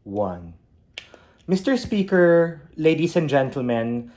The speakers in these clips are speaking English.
1. Mr. Speaker, ladies and gentlemen,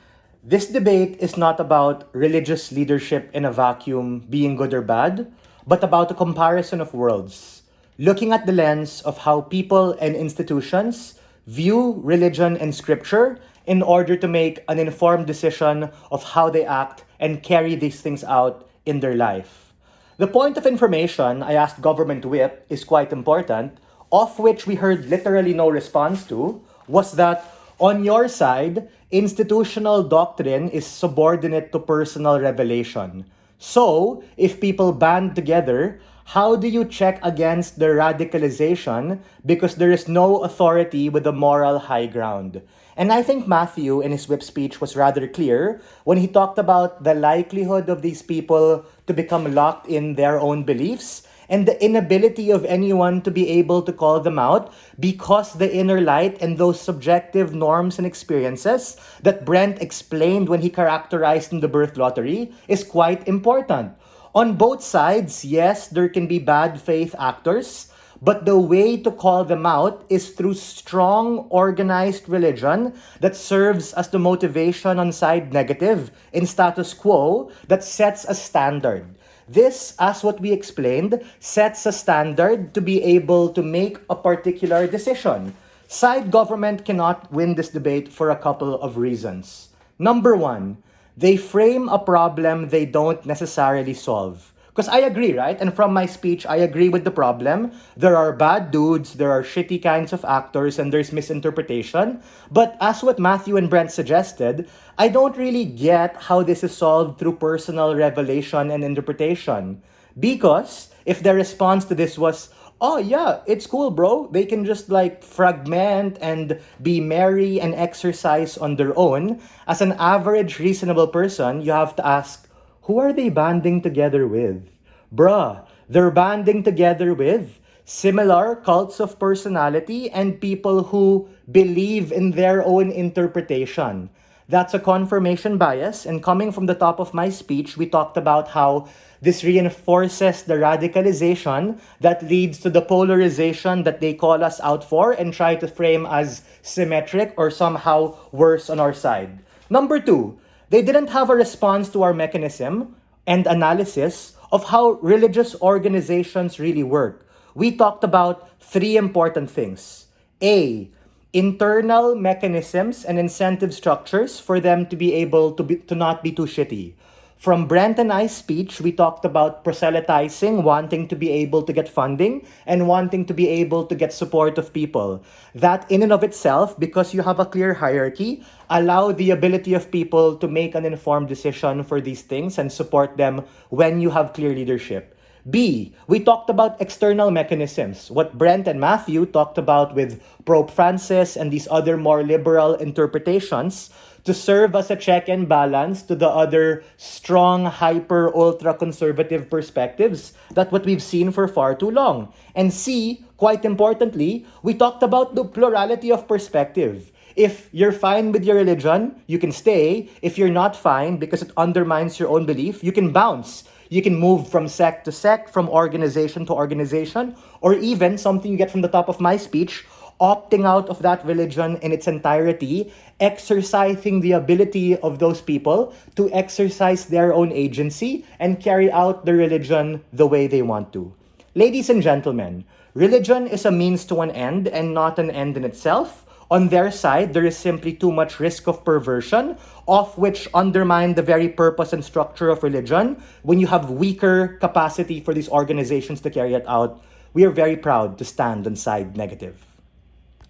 this debate is not about religious leadership in a vacuum being good or bad, but about a comparison of worlds, looking at the lens of how people and institutions view religion and scripture in order to make an informed decision of how they act and carry these things out in their life. The point of information I asked Government Whip is quite important, of which we heard literally no response to, was that on your side, institutional doctrine is subordinate to personal revelation. So, if people band together, how do you check against the radicalization because there is no authority with a moral high ground? And I think Matthew, in his whip speech, was rather clear when he talked about the likelihood of these people to become locked in their own beliefs and the inability of anyone to be able to call them out because the inner light and those subjective norms and experiences that Brent explained when he characterized in the birth lottery is quite important. On both sides, yes, there can be bad faith actors, but the way to call them out is through strong, organized religion that serves as the motivation on side negative in status quo that sets a standard. This, as what we explained, sets a standard to be able to make a particular decision. Side government cannot win this debate for a couple of reasons. Number one, they frame a problem they don't necessarily solve. Because I agree, right? And from my speech, I agree with the problem. There are bad dudes, there are shitty kinds of actors, and there's misinterpretation. But as what Matthew and Brent suggested, I don't really get how this is solved through personal revelation and interpretation. Because if their response to this was, oh yeah, it's cool, bro, they can just like fragment and be merry and exercise on their own, as an average reasonable person, you have to ask, who are they banding together with? Bruh, they're banding together with similar cults of personality and people who believe in their own interpretation. That's a confirmation bias, and coming from the top of my speech, we talked about how this reinforces the radicalization that leads to the polarization that they call us out for and try to frame as symmetric or somehow worse on our side. Number two, they didn't have a response to our mechanism and analysis of how religious organizations really work. We talked about three important things. A, internal mechanisms and incentive structures for them to be able to not be too shitty. From Brent and I's speech, we talked about proselytizing, wanting to be able to get funding, and wanting to be able to get support of people. That in and of itself, because you have a clear hierarchy, allow the ability of people to make an informed decision for these things and support them when you have clear leadership. B, we talked about external mechanisms, what Brent and Matthew talked about with Pope Francis and these other more liberal interpretations to serve as a check and balance to the other strong, hyper, ultra-conservative perspectives that what we've seen for far too long. And C, quite importantly, we talked about the plurality of perspective. If you're fine with your religion, you can stay. If you're not fine because it undermines your own belief, you can bounce. You can move from sect to sect, from organization to organization, or even something you get from the top of my speech, opting out of that religion in its entirety, exercising the ability of those people to exercise their own agency and carry out the religion the way they want to. Ladies and gentlemen, religion is a means to an end and not an end in itself. On their side, there is simply too much risk of perversion, of which undermine the very purpose and structure of religion when you have weaker capacity for these organizations to carry it out. We are very proud to stand on side negative.